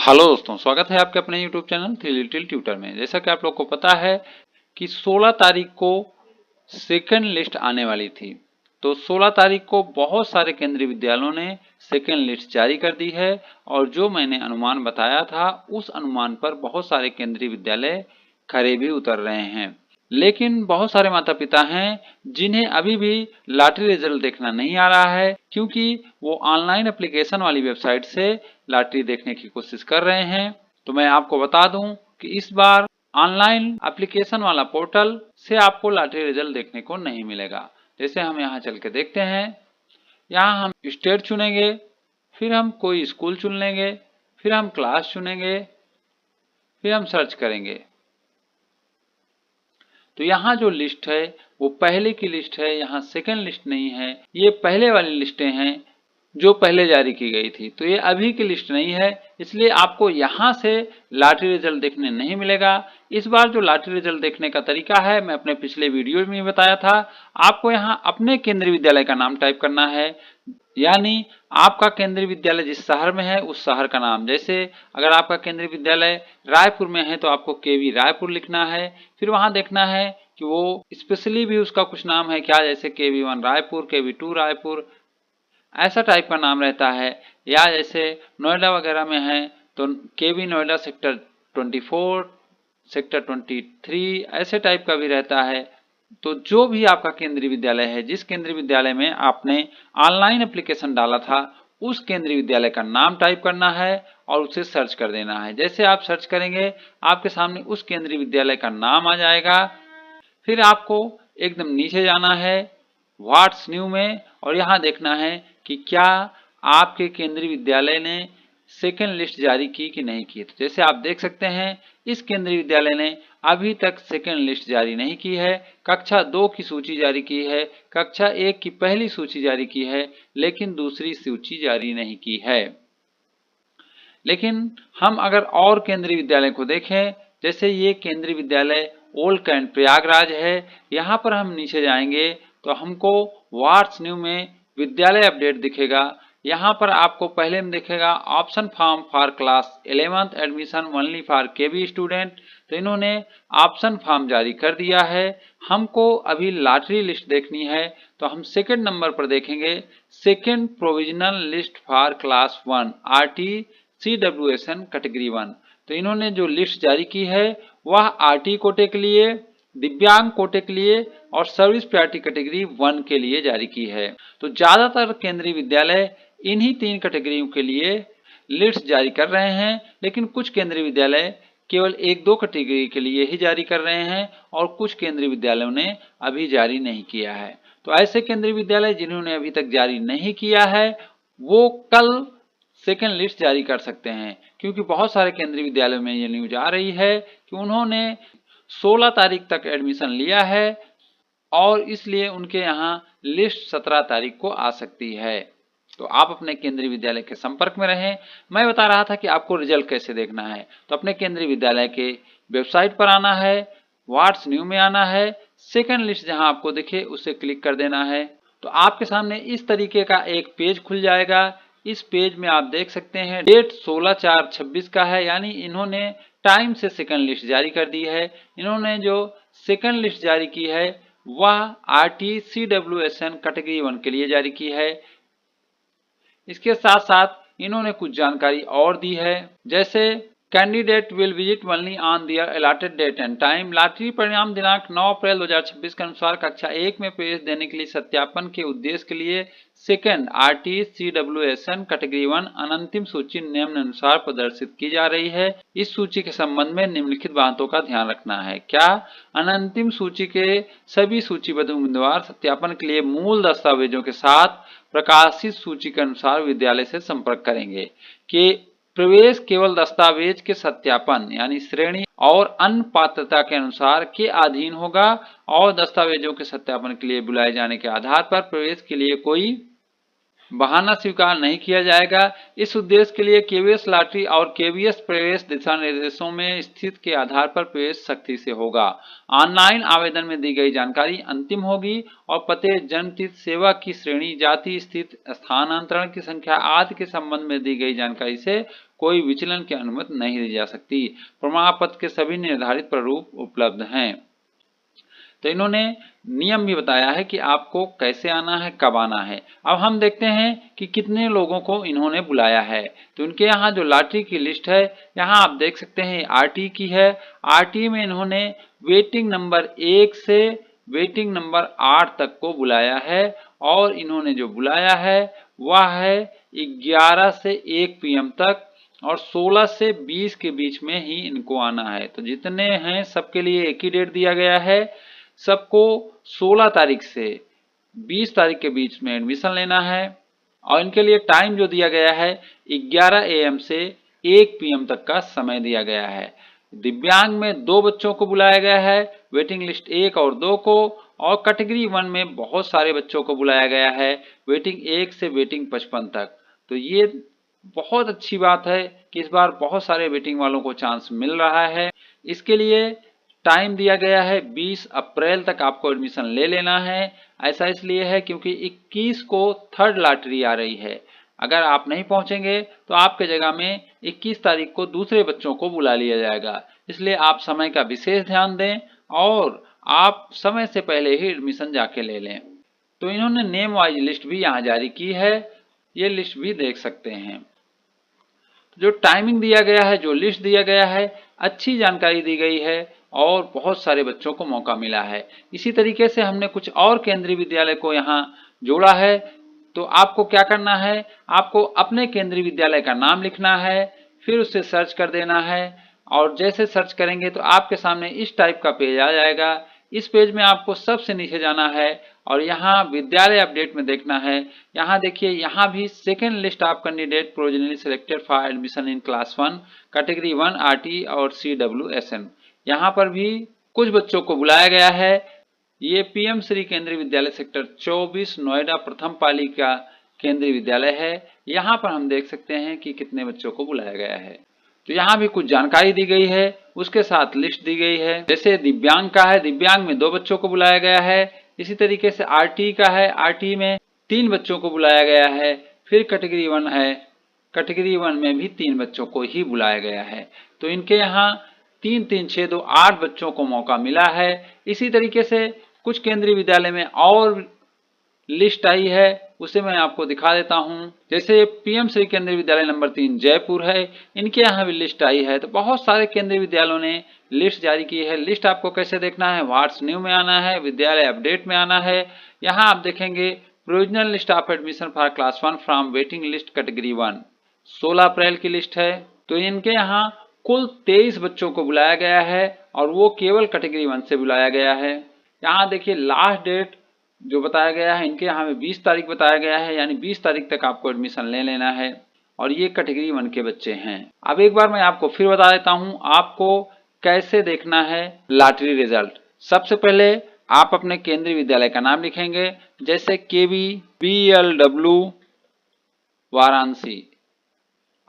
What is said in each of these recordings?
Hello दोस्तों, स्वागत है आपके अपने YouTube channel three little tutor में। जैसा कि आप लोग को पता है कि 16 तारीख को सेकंड लिस्ट आने वाली थी, तो 16 तारीख को बहुत सारे केंद्रीय विद्यालयों ने सेकंड लिस्ट जारी कर दी है और जो मैंने अनुमान बताया था उस अनुमान पर बहुत सारे केंद्रीय विद्यालय खरे भी उतर रहे हैं। लेकिन बहुत सारे माता पिता हैं जिन्हें अभी भी लॉटरी रिजल्ट देखना नहीं आ रहा है, क्योंकि वो ऑनलाइन एप्लीकेशन वाली वेबसाइट से लॉटरी देखने की कोशिश कर रहे हैं। तो मैं आपको बता दूं कि इस बार ऑनलाइन एप्लीकेशन वाला पोर्टल से आपको लॉटरी रिजल्ट देखने को नहीं मिलेगा। जैसे हम यहाँ चल के देखते हैं, यहाँ हम स्टेट चुनेंगे, फिर हम कोई स्कूल चुन लेंगे, फिर हम क्लास चुनेंगे, फिर हम सर्च करेंगे। तो यहाँ जो लिस्ट है वो पहले की लिस्ट है, यहाँ सेकंड लिस्ट नहीं है। ये पहले वाली लिस्टें हैं जो पहले जारी की गई थी, तो ये अभी की लिस्ट नहीं है, इसलिए आपको यहाँ से लॉटरी रिजल्ट देखने नहीं मिलेगा। इस बार जो लॉटरी रिजल्ट देखने का तरीका है मैं अपने पिछले वीडियो में बताया था। आपको यहाँ अपने केंद्रीय विद्यालय का नाम टाइप करना है, यानी आपका केंद्रीय विद्यालय जिस शहर में है उस शहर का नाम। जैसे अगर आपका केंद्रीय विद्यालय रायपुर में है तो आपको केवी रायपुर लिखना है। फिर वहां देखना है कि वो स्पेशली भी उसका कुछ नाम है क्या, जैसे KV1 रायपुर, KV2 रायपुर, ऐसा टाइप का नाम रहता है। या जैसे नोएडा वगैरह में है तो केवी नोएडा सेक्टर 24, सेक्टर 23, ऐसे टाइप का भी रहता है। तो जो भी आपका केंद्रीय विद्यालय है, जिस केंद्रीय विद्यालय में आपने ऑनलाइन एप्लीकेशन डाला था उस केंद्रीय विद्यालय का नाम टाइप करना है और उसे सर्च कर देना है। जैसे आप सर्च करेंगे आपके सामने उस केंद्रीय विद्यालय का नाम आ जाएगा। फिर आपको एकदम नीचे जाना है व्हाट्स न्यू में और यहाँ देखना है कि क्या आपके केंद्रीय विद्यालय ने सेकेंड लिस्ट जारी की कि नहीं की। तो जैसे आप देख सकते हैं इस केंद्रीय विद्यालय ने अभी तक सेकेंड लिस्ट जारी नहीं की है। कक्षा 2 की सूची जारी की है, कक्षा 1 की पहली सूची जारी की है, लेकिन दूसरी सूची जारी नहीं की है। लेकिन हम अगर और केंद्रीय विद्यालय को देखें, जैसे ये केंद्रीय विद्यालय ओल्ड कैंट प्रयागराज है, यहाँ पर हम नीचे जाएंगे तो हमको व्हाट्स न्यू में विद्यालय अपडेट दिखेगा। यहाँ पर आपको पहले में दिखेगा option form for class 11th admission only for KV student. तो इन्होंने ऑप्शन फॉर्म जारी कर दिया है। हमको अभी लॉटरी लिस्ट देखनी है तो हम सेकंड नंबर पर देखेंगे second provisional list for class 1 RT CWSN category 1। तो इन्होंने जो लिस्ट जारी की है वह RT कोटे के लिए, दिव्यांग कोटे के लिए और सर्विस प्रायोरिटी कैटेगरी 1 के लिए जारी की है। तो ज्यादातर केंद्रीय विद्यालय इन्हीं 3 कैटेगरियों के लिए लिस्ट जारी कर रहे हैं, लेकिन कुछ केंद्रीय विद्यालय केवल 1-2 कैटेगरी के लिए ही जारी कर रहे हैं और कुछ केंद्रीय विद्यालयों ने अभी जारी नहीं किया है। तो ऐसे केंद्रीय विद्यालय जिन्होंने अभी तक जारी नहीं किया है वो कल सेकेंड लिस्ट जारी कर सकते हैं, क्योंकि बहुत सारे केंद्रीय विद्यालयों में ये न्यूज आ रही है कि उन्होंने 16 तारीख तक एडमिशन लिया है और इसलिए उनके यहाँ लिस्ट 17 तारीख को आ सकती है। तो आप अपने केंद्रीय विद्यालय के संपर्क में रहें। मैं बता रहा था कि आपको रिजल्ट कैसे देखना है, तो अपने केंद्रीय विद्यालय के वेबसाइट पर आना है, व्हाट्स न्यू में आना है, सेकेंड लिस्ट जहां आपको दिखे उसे क्लिक कर देना है। तो आपके सामने इस तरीके का एक पेज खुल जाएगा। इस पेज में आप देख सकते हैं डेट 16/4/26 का है, यानी इन्होंने टाइम से सेकेंड लिस्ट जारी कर दी है। इन्होंने जो सेकेंड लिस्ट जारी की है वह RT CWSN कैटेगरी 1 के लिए जारी की है। इसके साथ साथ इन्होंने कुछ जानकारी और दी है, जैसे candidate will visit only on their allotted date and time. Lottery परिणाम दिनांक 9 अप्रैल 2026 के अनुसार कक्षा 1 में प्रवेश देने के लिए सत्यापन के उद्देश्य के लिए सेकेंड RT CWSN कैटेगरी 1 अनंतिम सूची निम्नानुसार प्रदर्शित की जा रही है। इस सूची के संबंध में निम्नलिखित बातों का ध्यान रखना है। क्या? अनंतिम सूची के सभी सूचीबद्ध उम्मीदवार सत्यापन के लिए मूल दस्तावेजों के साथ प्रकाशित सूची के अनुसार विद्यालय से संपर्क करेंगे। कि प्रवेश केवल दस्तावेज के सत्यापन यानी श्रेणी और अन्य पात्रता के अनुसार के अधीन होगा और दस्तावेजों के सत्यापन के लिए बुलाए जाने के आधार पर प्रवेश के लिए कोई बहाना स्वीकार नहीं किया जाएगा। इस उद्देश्य के लिए केवीएस लॉटरी और केवीएस प्रवेश दिशा निर्देशों में स्थित के आधार पर प्रवेश सख्ती से होगा। ऑनलाइन आवेदन में दी गई जानकारी अंतिम होगी और पते, जन्मतिथि, सेवा की श्रेणी, जाति, स्थित स्थानांतरण की संख्या आदि के संबंध में दी गई जानकारी से कोई विचलन की अनुमति नहीं दी जा सकती। प्रमाण पत्र के सभी निर्धारित प्रारूप उपलब्ध हैं। तो इन्होंने नियम भी बताया है कि आपको कैसे आना है, कब आना है। अब हम देखते हैं कि कितने लोगों को इन्होंने बुलाया है। तो इनके यहाँ जो लॉटरी की लिस्ट है, यहाँ आप देख सकते हैं आरटी की है। आरटी में इन्होंने वेटिंग नंबर 1 से वेटिंग नंबर 8 तक को बुलाया है और इन्होंने जो बुलाया है वह है 11 से 1 PM तक और 16 से 20 के बीच में ही इनको आना है। तो जितने हैं सबके लिए एक ही डेट दिया गया है। सबको 16 तारीख से 20 तारीख के बीच में एडमिशन लेना है और इनके लिए टाइम जो दिया गया है 11 AM से 1 PM तक का समय दिया गया है। दिव्यांग में 2 बच्चों को बुलाया गया है, वेटिंग लिस्ट 1 और 2 को, और कैटेगरी 1 में बहुत सारे बच्चों को बुलाया गया है, वेटिंग 1 से वेटिंग 55 तक। तो ये बहुत अच्छी बात है कि इस बार बहुत सारे वेटिंग वालों को चांस मिल रहा है। इसके लिए टाइम दिया गया है 20 अप्रैल तक आपको एडमिशन ले लेना है। ऐसा इसलिए है क्योंकि 21 को थर्ड लॉटरी आ रही है। अगर आप नहीं पहुंचेंगे तो आपके जगह में 21 तारीख को दूसरे बच्चों को बुला लिया जाएगा। इसलिए आप समय का विशेष ध्यान दें और आप समय से पहले ही एडमिशन जाके ले लें। तो इन्होंने नेम वाइज लिस्ट भी यहाँ जारी की है, ये लिस्ट भी देख सकते हैं। जो टाइमिंग दिया गया है, जो लिस्ट दिया गया है, अच्छी जानकारी दी गई है और बहुत सारे बच्चों को मौका मिला है। इसी तरीके से हमने कुछ और केंद्रीय विद्यालय को यहाँ जोड़ा है। तो आपको क्या करना है, आपको अपने केंद्रीय विद्यालय का नाम लिखना है, फिर उससे सर्च कर देना है और जैसे सर्च करेंगे तो आपके सामने इस टाइप का पेज आ जाएगा। इस पेज में आपको सबसे नीचे जाना है और यहाँ विद्यालय अपडेट में देखना है। यहाँ देखिए, यहाँ भी second list of candidate provisionally selected for admission in class 1 category 1 RT और CWSN, यहाँ पर भी कुछ बच्चों को बुलाया गया है। ये PM श्री केंद्रीय विद्यालय सेक्टर 24 नोएडा प्रथम पाली का केंद्रीय विद्यालय है। यहाँ पर हम देख सकते हैं कि कितने बच्चों को बुलाया गया है। तो यहाँ भी कुछ जानकारी दी गई है, उसके साथ लिस्ट दी गई है। जैसे दिव्यांग का है, दिव्यांग में 2 बच्चों को बुलाया गया है। इसी तरीके से RT का है, RT में 3 बच्चों को बुलाया गया है। फिर कैटेगरी 1 है, कैटेगरी 1 में भी 3 बच्चों को ही बुलाया गया है। तो इनके यहाँ 3 3 6 2 8 बच्चों को मौका मिला है। इसी तरीके से कुछ केंद्रीय विद्यालय में और लिस्ट आई है, उसे मैं आपको दिखा देता हूं। जैसे PM श्री केंद्रीय विद्यालय नंबर 3 जयपुर है, इनके यहाँ भी लिस्ट आई है। तो बहुत सारे केंद्रीय विद्यालयों ने लिस्ट जारी की है। लिस्ट आपको कैसे देखना है, व्हाट्स न्यू में आना है, विद्यालय अपडेट में आना है। यहाँ आप देखेंगे provisional list of admission for class 1 from waiting list category 1, 16 अप्रैल की लिस्ट है। तो इनके यहाँ कुल 23 बच्चों को बुलाया गया है और वो केवल कैटेगरी 1 से बुलाया गया है। यहाँ देखिए लास्ट डेट जो बताया गया है, इनके यहाँ में 20 तारीख बताया गया है, यानी 20 तारीख तक आपको एडमिशन ले लेना है और ये कैटेगरी 1 के बच्चे हैं। अब एक बार मैं आपको फिर बता देता हूँ आपको कैसे देखना है लॉटरी रिजल्ट। सबसे पहले आप अपने केंद्रीय विद्यालय का नाम लिखेंगे, जैसे KVBLW वाराणसी।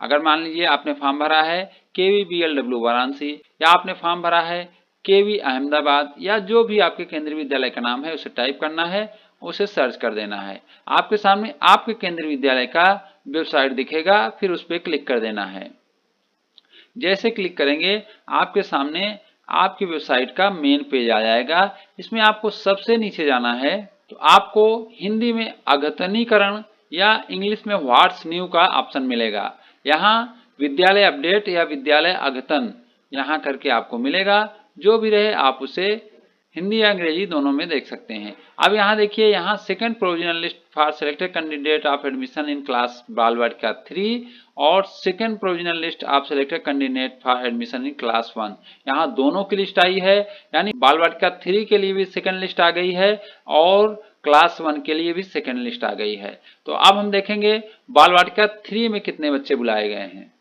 अगर मान लीजिए आपने फॉर्म भरा है KVBLW वाराणसी या आपने फॉर्म भरा है KV अहमदाबाद या जो भी आपके केंद्रीय विद्यालय का नाम है उसे टाइप करना है, उसे सर्च कर देना है। आपके सामने आपके केंद्रीय विद्यालय का वेबसाइट दिखेगा, फिर उस पर क्लिक कर देना है। जैसे क्लिक करेंगे आपके सामने आपकी वेबसाइट का मेन पेज आ जाएगा। इसमें आपको सबसे नीचे जाना है तो आपको हिंदी में अद्यतनीकरण या इंग्लिश में व्हाट्स न्यू का ऑप्शन मिलेगा। यहाँ विद्यालय अपडेट या विद्यालय अद्यतन यहाँ करके आपको मिलेगा। जो भी रहे आप उसे हिंदी या अंग्रेजी दोनों में देख सकते हैं। अब यहाँ देखिए, यहाँ second provisional list for selected candidate of admission in class Balvatika 3 और second provisional list of selected candidate for admission in class 1, यहाँ दोनों की लिस्ट आई है। यानी बालवाटिका 3 के लिए भी सेकंड लिस्ट आ गई है और क्लास 1 के लिए भी सेकंड लिस्ट आ गई है। तो अब हम देखेंगे बालवाटिका 3 में कितने बच्चे बुलाए गए हैं।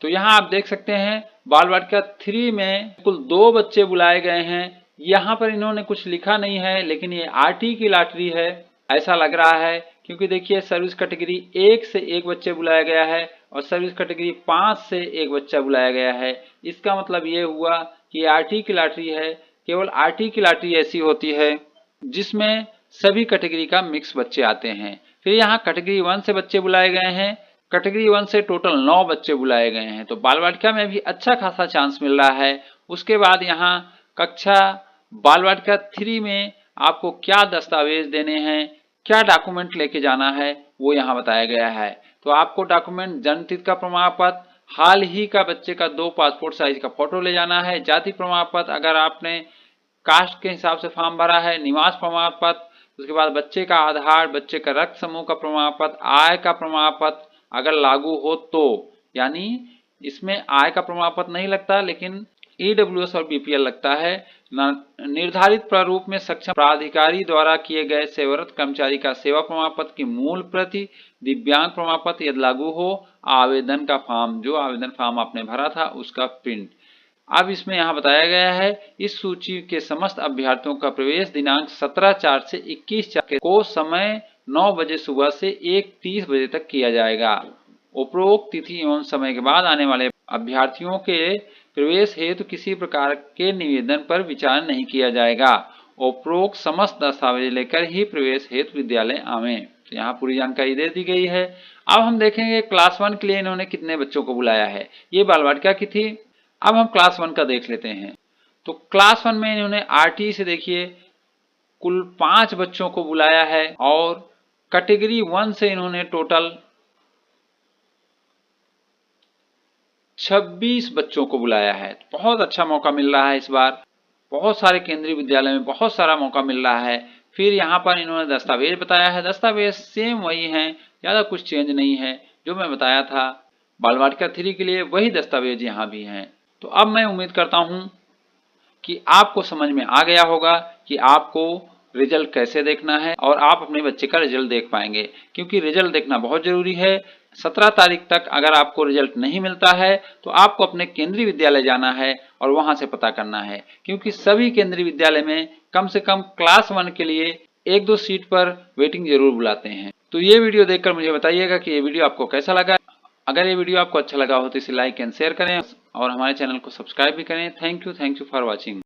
तो यहाँ आप देख सकते हैं बालवाटिका 3 में कुल 2 बच्चे बुलाए गए हैं। यहाँ पर इन्होंने कुछ लिखा नहीं है, लेकिन ये RT की लॉटरी है। ऐसा लग रहा है क्योंकि देखिए सर्विस कैटेगरी 1 से 1 बच्चे बुलाया गया है और सर्विस कैटेगरी 5 से 1 बच्चा बुलाया गया है। इसका मतलब ये हुआ कि आरटी की लॉटरी है, केवल आरटी की लॉटरी ऐसी होती है जिसमें सभी कैटेगरी का मिक्स बच्चे आते हैं। फिर यहाँ कैटेगरी 1 से बच्चे बुलाए गए हैं, कैटेगरी 1 से टोटल 9 बच्चे बुलाए गए हैं, तो बाल वाटिका में भी अच्छा खासा चांस मिल रहा है। उसके बाद यहाँ कक्षा बाल वाटिका 3 में आपको क्या दस्तावेज देने हैं, क्या डॉक्यूमेंट लेके जाना है, वो यहाँ बताया गया है। तो आपको डॉक्यूमेंट जन्म तिथि का प्रमाण पत्र, हाल ही का बच्चे का 2 पासपोर्ट साइज का फोटो ले जाना है, जाति प्रमाण पत्र अगर आपने कास्ट के हिसाब से फॉर्म भरा है, निवास प्रमाण पत्र, उसके बाद बच्चे का आधार, बच्चे का रक्त समूह का प्रमाण पत्र, आय का प्रमाण पत्र अगर लागू हो तो, यानी इसमें आय का प्रमाण पत्र नहीं लगता लेकिन ईडब्ल्यूएस और बीपीएल लगता है। निर्धारित प्रारूप में सक्षम प्राधिकारी द्वारा किए गए सेवारत कर्मचारी का सेवा प्रमाण पत्र की मूल प्रति, दिव्यांग प्रमाण पत्र यदि लागू हो, आवेदन का फॉर्म, जो आवेदन फॉर्म आपने भरा था उसका प्रिंट। अब इसमें यहाँ बताया गया है इस सूची के समस्त अभ्यर्थियों का प्रवेश दिनांक 17/4 से 21/4 को समय 9 बजे सुबह से 1:30 बजे तक किया जाएगा। उपरोक्त तिथि एवं समय के बाद आने वाले अभ्यर्थियों के प्रवेश हेतु किसी प्रकार के निवेदन पर विचार नहीं किया जाएगा। उपरोक्त समस्त दस्तावेज लेकर ही प्रवेश हेतु विद्यालय आवें। तो यहाँ पूरी जानकारी दे दी गई है। अब हम देखेंगे क्लास 1 के लिए इन्होंने कितने बच्चों को बुलाया है। ये बाल वाटिका की थी। अब हम क्लास 1 का देख लेते हैं। तो क्लास 1 में इन्होंने आरटी से देखिए कुल 5 बच्चों को बुलाया है और कैटेगरी 1 से इन्होंने टोटल 26 बच्चों को बुलाया है। बहुत अच्छा मौका मिल रहा है इस बार, बहुत सारे केंद्रीय विद्यालय में बहुत सारा मौका मिल रहा है। फिर यहाँ पर इन्होंने दस्तावेज बताया है, दस्तावेज सेम वही हैं, ज़्यादा कुछ चेंज नहीं है। जो मैं बताया था बाल वाटिका 3 के लिए वही दस्तावेज यहाँ भी हैं। तो अब मैं उम्मीद करता हूँ कि आपको समझ में आ गया होगा कि आपको रिजल्ट कैसे देखना है और आप अपने बच्चे का रिजल्ट देख पाएंगे, क्योंकि रिजल्ट देखना बहुत जरूरी है। 17 तारीख तक अगर आपको रिजल्ट नहीं मिलता है तो आपको अपने केंद्रीय विद्यालय जाना है और वहां से पता करना है, क्योंकि सभी केंद्रीय विद्यालय में कम से कम क्लास 1 के लिए 1-2 सीट पर वेटिंग जरूर बुलाते हैं। तो ये वीडियो देखकर मुझे बताइएगा कि ये वीडियो आपको कैसा लगा। अगर ये वीडियो आपको अच्छा लगा हो तो इसे लाइक एंड शेयर करें और हमारे चैनल को सब्सक्राइब भी करें। Thank you for watching.